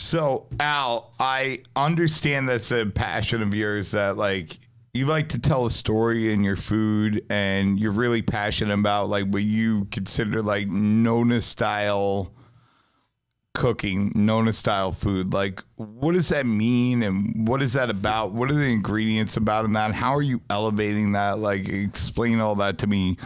So, Al, I understand that's a passion of yours that, like, you like to tell a story in your food and you're really passionate about, like, what you consider, like, Nona-style cooking, Nona-style food. Like, what does that mean and what is that about? What are the ingredients about in that? How are you elevating that? Like, explain all that to me.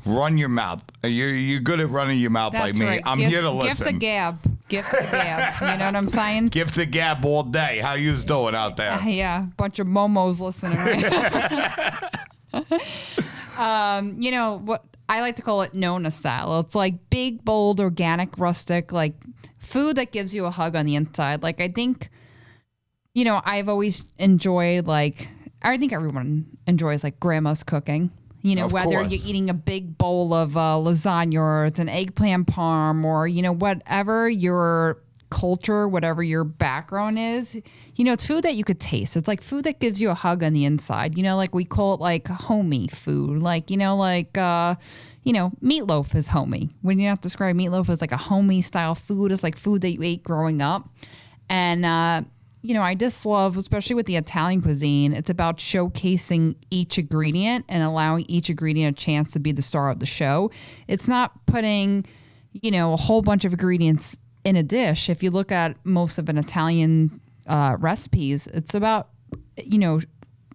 Run your mouth. You're good at running your mouth. That's like me. right. I'm here to listen. Gift the gab. Gift the gab. You know what I'm saying? Gift the gab all day. How you doing out there? Yeah, bunch of momos listening right You know, what I like to call it Nona style. It's like big, bold, organic, rustic, like food that gives you a hug on the inside. Like, I think, you know, I've always enjoyed, like, I think everyone enjoys, like, grandma's cooking. You know, Of whether course. you're eating a big bowl of lasagna or it's an eggplant parm or, you know, whatever your culture, whatever your background is, you know, it's food that you could taste. It's like food that gives you a hug on the inside. You know, like we call it like homey food. Like, you know, meatloaf is homey. When you have to describe meatloaf as like a homey style food, it's like food that you ate growing up. And, you know, I just love, especially with the Italian cuisine, it's about showcasing each ingredient and allowing each ingredient a chance to be the star of the show. It's not putting, you know, a whole bunch of ingredients in a dish. If you look at most of an Italian recipes, it's about, you know,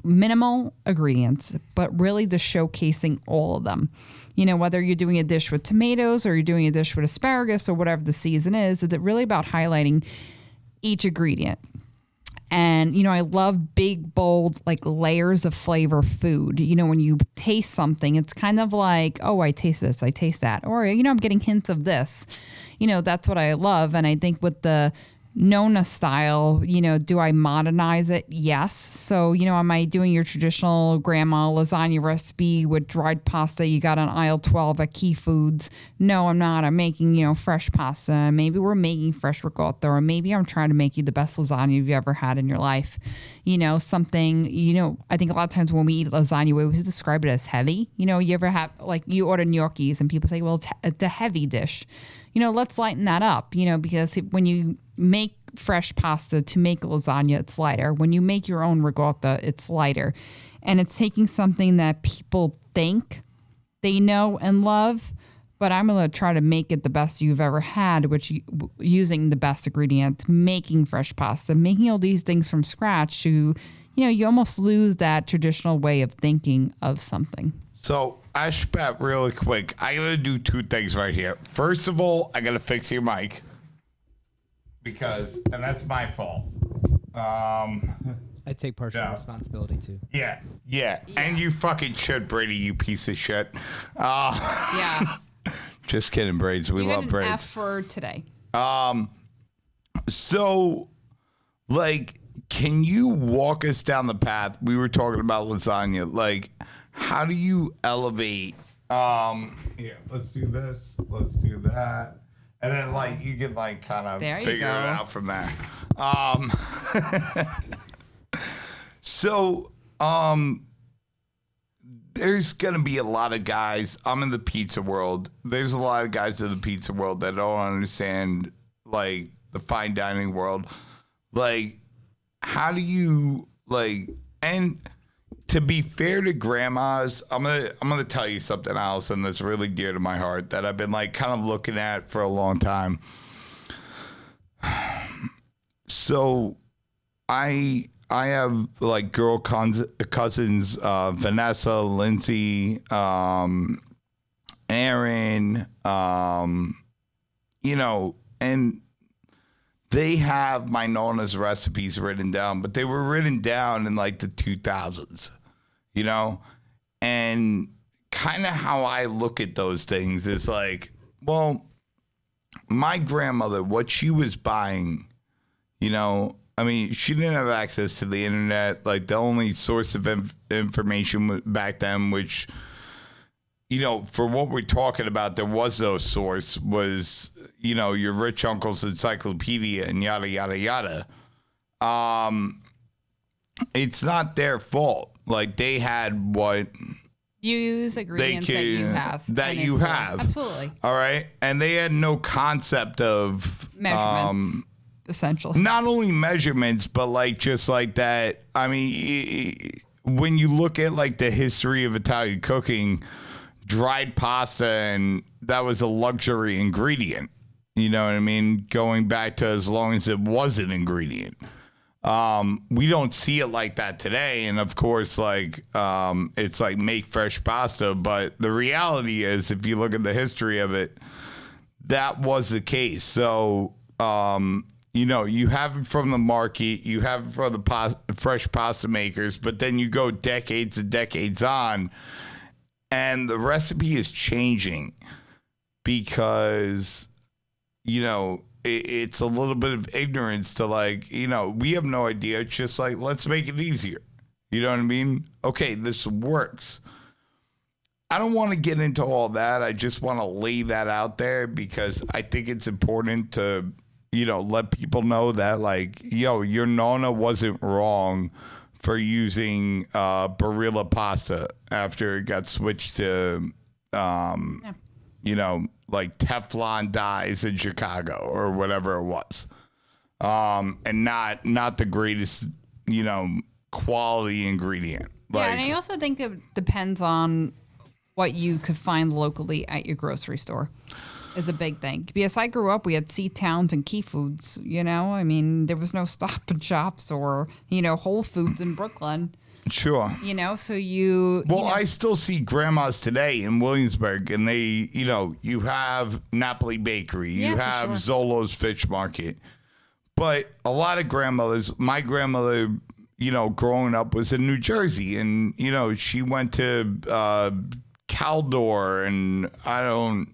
minimal ingredients, but really just showcasing all of them. You know, whether you're doing a dish with tomatoes or you're doing a dish with asparagus or whatever the season is, it's really about highlighting each ingredient. And, you know, I love big, bold, like layers of flavor food. You know, when you taste something, it's kind of like, oh, I taste this, I taste that. Or, you know, I'm getting hints of this. You know, that's what I love. And I think with the Nona style, you know, do I modernize it? Yes. So, you know, am I doing your traditional grandma lasagna recipe with dried pasta you got on aisle 12 at Key Foods? No, I'm not. I'm making, you know, fresh pasta. Maybe we're making fresh ricotta, or maybe I'm trying to make you the best lasagna you've ever had in your life. You know, something, you know, I think a lot of times when we eat lasagna, we always describe it as heavy. You know, you ever have, like, you order gnocchis and people say, well, it's a heavy dish. You know, let's lighten that up, you know, because when you make fresh pasta to make lasagna, it's lighter. When you make your own ricotta, it's lighter. And it's taking something that people think they know and love, but I'm going to try to make it the best you've ever had, which using the best ingredients, making fresh pasta, making all these things from scratch. You know, you almost lose that traditional way of thinking of something. So, Ashpet, really quick, I got to do two things right here. First of all, I got to fix your mic. And that's my fault. I take partial responsibility too. Yeah. And you fucking should, Brady, you piece of shit. Yeah. Just kidding, Braids. We love Braids. F for today. So, like, can you walk us down the path? We were talking about lasagna. Like, how do you elevate? Here, let's do this. Let's do that. And then, like, you can, like, kind of figure it out from there. There's going to be a lot of guys. I'm in the pizza world. There's a lot of guys in the pizza world that don't understand, like, the fine dining world. Like, how do you, like, and to be fair to grandmas, I'm gonna tell you something, Allison, that's really dear to my heart that I've been, like, kind of looking at for a long time. So I have, like, girl cousins, Vanessa, Lindsay, Aaron, you know, and they have my Nona's recipes written down, but they were written down in, like, the 2000s, you know? And kind of how I look at those things is like, well, my grandmother, what she was buying, you know, I mean, she didn't have access to the internet. Like, the only source of information back then, which, you know, for what we're talking about, there was no source, was, you know, your rich uncle's encyclopedia and yada, yada, yada. It's not their fault. Like, they had what you use ingredients that you have. That you have. Absolutely. All right. And they had no concept of measurements. essentially. not only measurements, but like just like that. I mean, when you look at like the history of Italian cooking, dried pasta, and that was a luxury ingredient. You know what I mean? Going back to as long as it was an ingredient. We don't see it like that today. And of course, like, it's like make fresh pasta. But the reality is, if you look at the history of it, that was the case. So, you know, you have it from the market, you have it from the fresh pasta makers, but then you go decades and decades on, and the recipe is changing because, you know, it's a little bit of ignorance to like, you know, we have no idea. It's just like, let's make it easier. You know what I mean? Okay, this works. I don't want to get into all that. I just want to lay that out there because I think it's important to, you know, let people know that like, yo, your nonna wasn't wrong for using Barilla pasta after it got switched to, you know, like Teflon dyes in Chicago or whatever it was, and not the greatest, you know, quality ingredient. Like, Yeah, and I also think it depends on what you could find locally at your grocery store is a big thing. Because I grew up, we had C-Towns and Key Foods, you know? I mean, there was no Stop and Shops or, you know, Whole Foods in Brooklyn, sure. you know? So you... Well, you know, I still see grandmas today in Williamsburg, and they, you know, you have Napoli Bakery, you Yeah, for have sure. Zolo's Fish Market, but a lot of grandmothers, my grandmother, you know, growing up was in New Jersey, and, you know, she went to Caldor, and I don't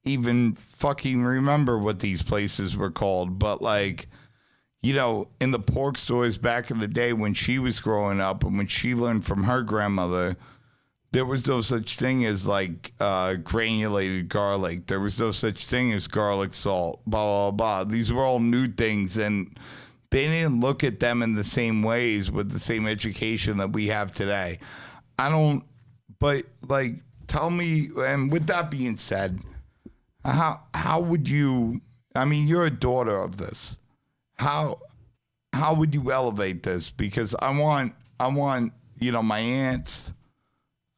even fucking remember what these places were called, but like, you know, in the pork stores back in the day when she was growing up and when she learned from her grandmother, there was no such thing as like granulated garlic. There was no such thing as garlic salt, blah, blah, blah. These were all new things, and they didn't look at them in the same ways with the same education that we have today. But like, tell me, and with that being said, how would you, I mean, you're a daughter of this. How would you elevate this? Because I want, you know, my aunts,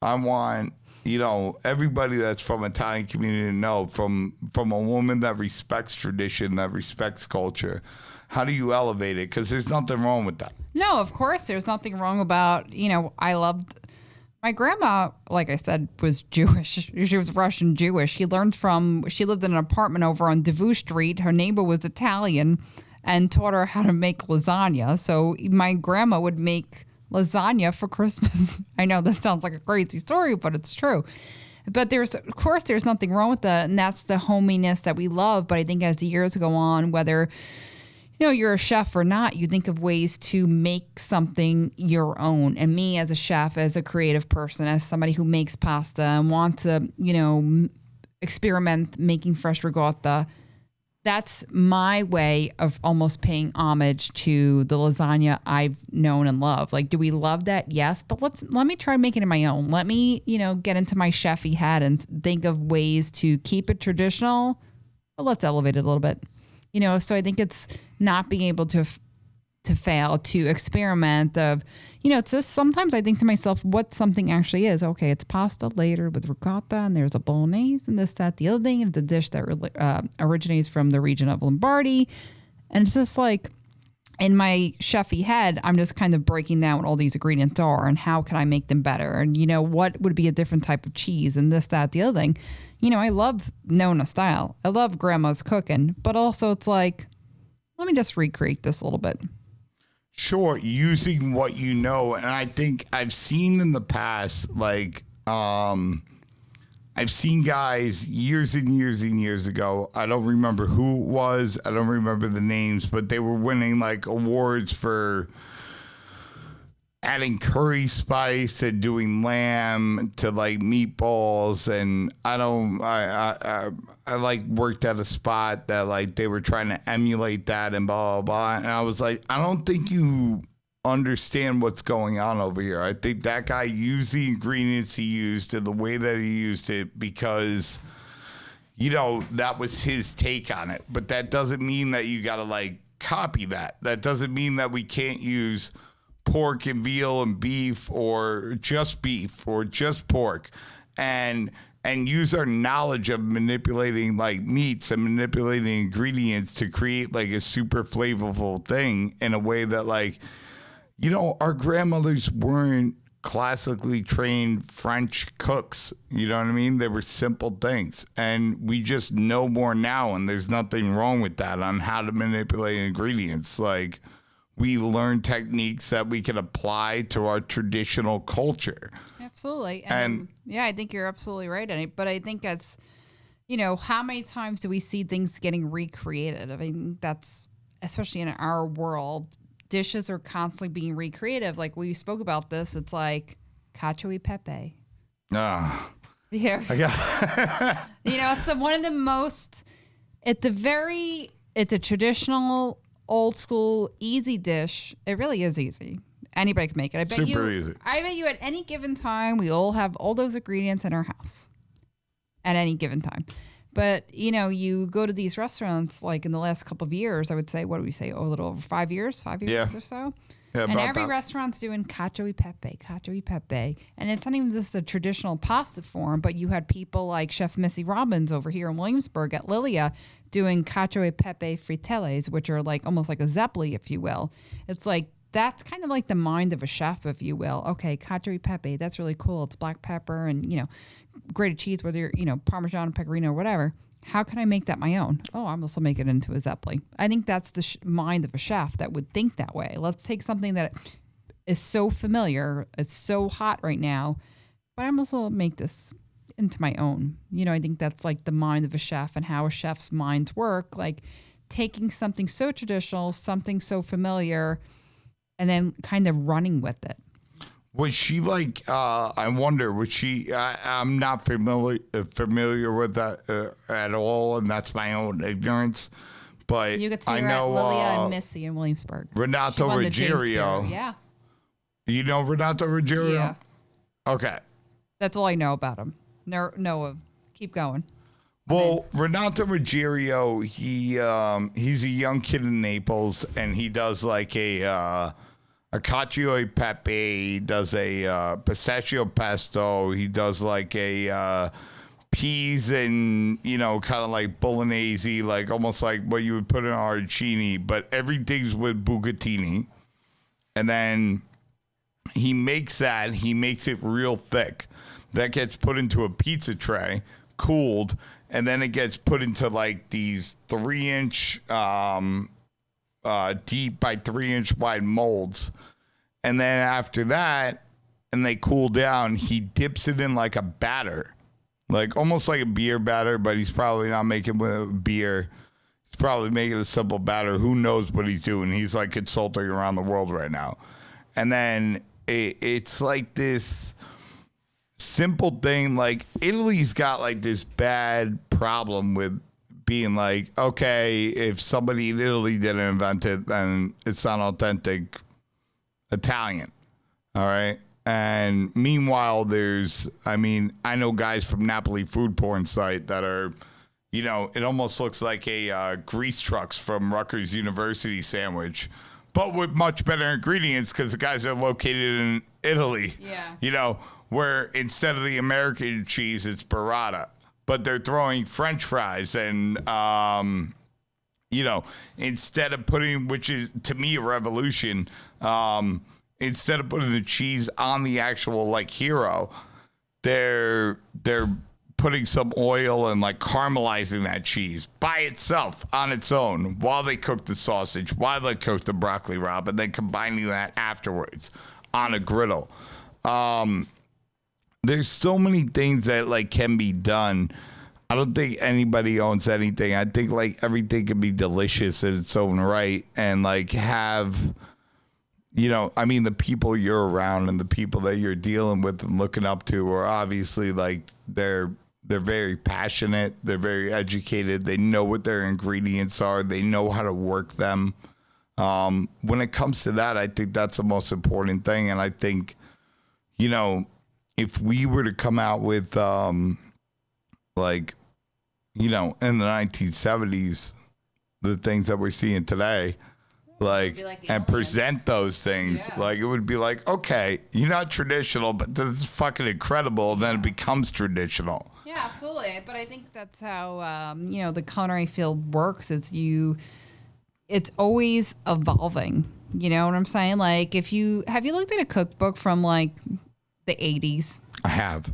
I want, you know, everybody that's from Italian community to know from a woman that respects tradition, that respects culture. How do you elevate it? Because there's nothing wrong with that. No, of course, there's nothing wrong about, you know, I loved... My grandma, like I said, was Jewish. She was Russian Jewish. She lived in an apartment over on Devou Street. Her neighbor was Italian and taught her how to make lasagna. So my grandma would make lasagna for Christmas. I know that sounds like a crazy story, but it's true. But there's nothing wrong with that. And that's the hominess that we love. But I think as the years go on, whether you know, you're a chef or not, you think of ways to make something your own. And me as a chef, as a creative person, as somebody who makes pasta and wants to, you know, experiment making fresh ricotta, that's my way of almost paying homage to the lasagna I've known and loved. Like, do we love that? Yes. But let me try making it my own. Let me, you know, get into my chefy hat and think of ways to keep it traditional, but let's elevate it a little bit. You know, so I think it's not being able to fail, to experiment of, you know, it's just sometimes I think to myself, what something actually is. Okay, it's pasta later with ricotta and there's a bolognese and this, that, the other thing. And it's a dish that originates from the region of Lombardy. And it's just like, in my chefy head, I'm just kind of breaking down what all these ingredients are and how can I make them better? And, you know, what would be a different type of cheese and this, that, the other thing. You know, I love Nonna style. I love grandma's cooking, but also it's like, let me just recreate this a little bit. Sure, using what you know. And I think I've seen in the past, like, I've seen guys years and years and years ago. I don't remember who it was. I don't remember the names, but they were winning like awards for adding curry spice and doing lamb to like meatballs. And I like worked at a spot that like they were trying to emulate that and blah, blah, blah. And I was like, I don't think you understand what's going on over here. I think that guy used the ingredients he used and the way that he used it because, you know, that was his take on it. But that doesn't mean that you got to like copy that. That doesn't mean that we can't use pork and veal and beef or just pork and use our knowledge of manipulating like meats and manipulating ingredients to create like a super flavorful thing in a way that like, you know, our grandmothers weren't classically trained French cooks. You know what I mean? They were simple things. And we just know more now, and there's nothing wrong with that on how to manipulate ingredients. Like, we learn techniques that we can apply to our traditional culture. Absolutely. And yeah, I think you're absolutely right. But I think it's, you know, how many times do we see things getting recreated? I mean, that's, especially in our world, dishes are constantly being recreated. Like we spoke about this, it's like cacio e pepe. Ah. Yeah. You know, it's one of the most, it's a traditional, old school, easy dish. It really is easy. Anybody can make it. Super easy. I bet you at any given time, we all have all those ingredients in our house at any given time. But, you know, you go to these restaurants, like in the last couple of years, I would say, what do we say? Oh, a little over 5 years or so. Yeah, and every restaurant's doing cacio e pepe. And it's not even just the traditional pasta form, but you had people like Chef Missy Robbins over here in Williamsburg at Lilia doing cacio e pepe fritelles, which are like almost like a zeppoli, if you will. It's like, that's kind of like the mind of a chef, if you will. Okay, cacio e pepe, that's really cool. It's black pepper and, you know, grated cheese, whether you're, you know, Parmesan, Pecorino, or whatever. How can I make that my own? Oh, I'm also make it into a zeppoli. I think that's the mind of a chef that would think that way. Let's take something that is so familiar, it's so hot right now, but I'm also make this into my own. You know, I think that's like the mind of a chef and how a chef's minds work. Like taking something so traditional, something so familiar, and then kind of running with it. Was she like? I wonder. Was she? I'm not familiar with that at all, and that's my own ignorance. But you could see I her know at Lilia and Missy in Williamsburg. Renato Ruggiero. Yeah. You know Renato Ruggiero? Yeah. Okay. That's all I know about him. No, keep going. Well, Renato Ruggiero, he's a young kid in Naples, and he does like a cacio e pepe. He does a pistachio pesto. He does like a peas and, you know, kind of like bolognese, like almost like what you would put in arancini, but everything's with bucatini. And then he makes it real thick. That gets put into a pizza tray, cooled, and then it gets put into like these 3-inch deep by 3-inch wide molds. And then after that, and they cool down, he dips it in like a batter, like almost like a beer batter, but he's probably not making with beer. He's probably making a simple batter. Who knows what he's doing? He's like consulting around the world right now. And then it's like this simple thing. Like Italy's got like this bad problem with being like, okay, if somebody in Italy didn't invent it, then it's not authentic Italian. All right. And meanwhile, I know guys from Napoli food porn site that are, you know, it almost looks like a grease trucks from Rutgers University sandwich, but with much better ingredients because the guys are located in Italy. Yeah. You know, where instead of the American cheese, it's burrata, but they're throwing French fries and, you know, instead of putting, which is to me a revolution, instead of putting the cheese on the actual like hero, they're putting some oil and like caramelizing that cheese by itself on its own while they cook the sausage, while they cook the broccoli rabe, and then combining that afterwards on a griddle. There's so many things that like can be done. I don't think anybody owns anything. I think like everything can be delicious in its own right and like have, you know, I mean, the people you're around and the people that you're dealing with and looking up to are obviously like they're very passionate. They're very educated. They know what their ingredients are. They know how to work them. When it comes to that, I think that's the most important thing. And I think, you know, if we were to come out with, like, you know, in the 1970s, the things that we're seeing today, like, be like the and aliens. present those things. Yeah. Like, it would be like, okay, you're not traditional, but this is fucking incredible. Then it becomes traditional. Yeah, absolutely. But I think that's how the culinary field works. It's always evolving. You know what I'm saying? Like, have you looked at a cookbook from like the 80s? I have.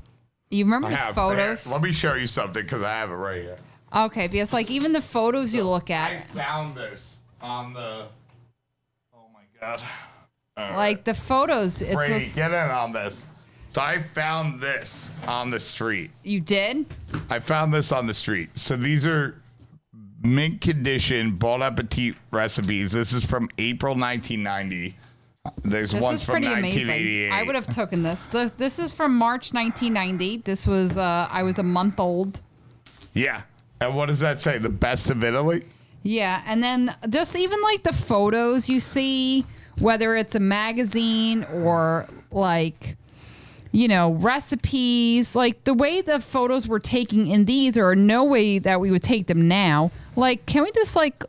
You remember I the have. photos? There. Let me show you something because I have it right here. Okay, because like even the photos you look I at, found this on the. Oh my god! All like the photos, it's Brady, just, get in on this. So I found this on the street. you did. I found this on the street. So these are mint condition Bon Appetit recipes. This is from April 1990. There's This ones is from pretty 1988. amazing. I would have taken this. This is from March 1990. This was I was a month old. Yeah. And what does that say? The best of Italy? Yeah, and then just even like the photos you see, whether it's a magazine or like, recipes, like the way the photos were taken in these are no way that we would take them now. Like, can we just like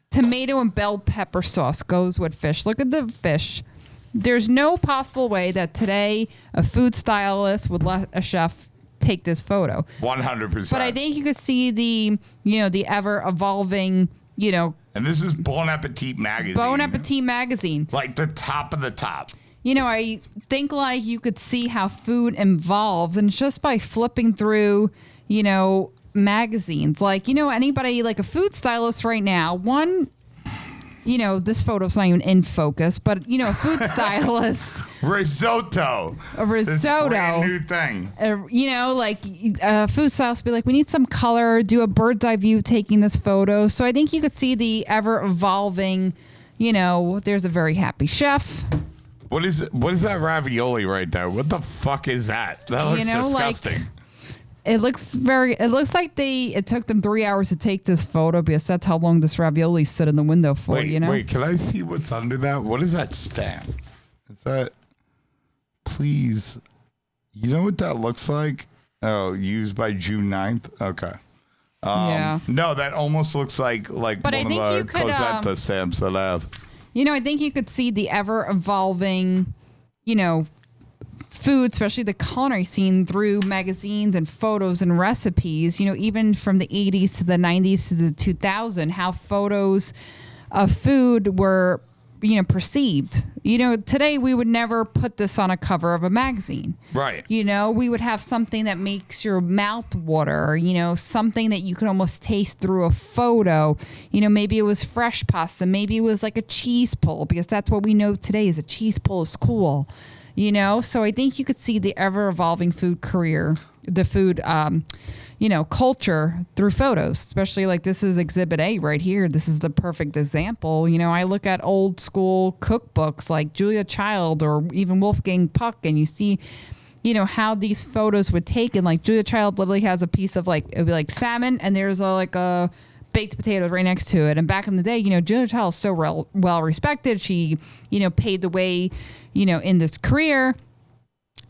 tomato and bell pepper sauce goes with fish? Look at the fish. There's no possible way that today a food stylist would let a chef take this photo. 100%. But I think you could see the ever evolving, And this is Bon Appetit magazine. Bon Appetit magazine. Like the top of the top. I think like you could see how food evolves, and it's just by flipping through, magazines. Like, anybody like a food stylist right now, this photo's not even in focus, but a food stylist, Risotto. a This risotto. brand new thing. Food stylist be like, we need some color, do a bird's eye view taking this photo. So I think you could see the ever evolving, there's a very happy chef. What is that ravioli right there? What the fuck is that? That looks disgusting. It looks like it took them 3 hours to take this photo because that's how long this ravioli stood in the window for, Wait, can I see what's under that? What is that stamp? Is that, please, you know what that looks like? Oh, used by June 9th? Okay. Yeah. No, that almost looks like But one I of think the you could, Cosetta stamps that I have. I think you could see the ever evolving, food, especially the culinary scene, through magazines and photos and recipes, even from the 80s to the 90s to the 2000s, how photos of food were, perceived. Today we would never put this on a cover of a magazine. Right. We would have something that makes your mouth water, something that you can almost taste through a photo. Maybe it was fresh pasta. Maybe it was like a cheese pull, because that's what we know today is a cheese pull is cool. So I think you could see the ever evolving food career, the food, culture through photos, especially like this is Exhibit A right here. This is the perfect example. I look at old school cookbooks like Julia Child or even Wolfgang Puck, and you see, how these photos were taken. Like Julia Child literally has a piece of like, it'd be like salmon, and there's a baked potatoes right next to it. And back in the day, Julia Child is so well respected. She, paved the way, in this career.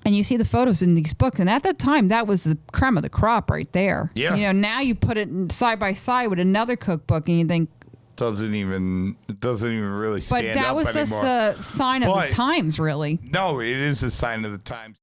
And you see the photos in these books. And at that time, that was the creme of the crop right there. Yeah. Now you put it side by side with another cookbook and you think, It doesn't even really stand but that up was anymore. just a sign of But- the times, really. No, it is a sign of the times.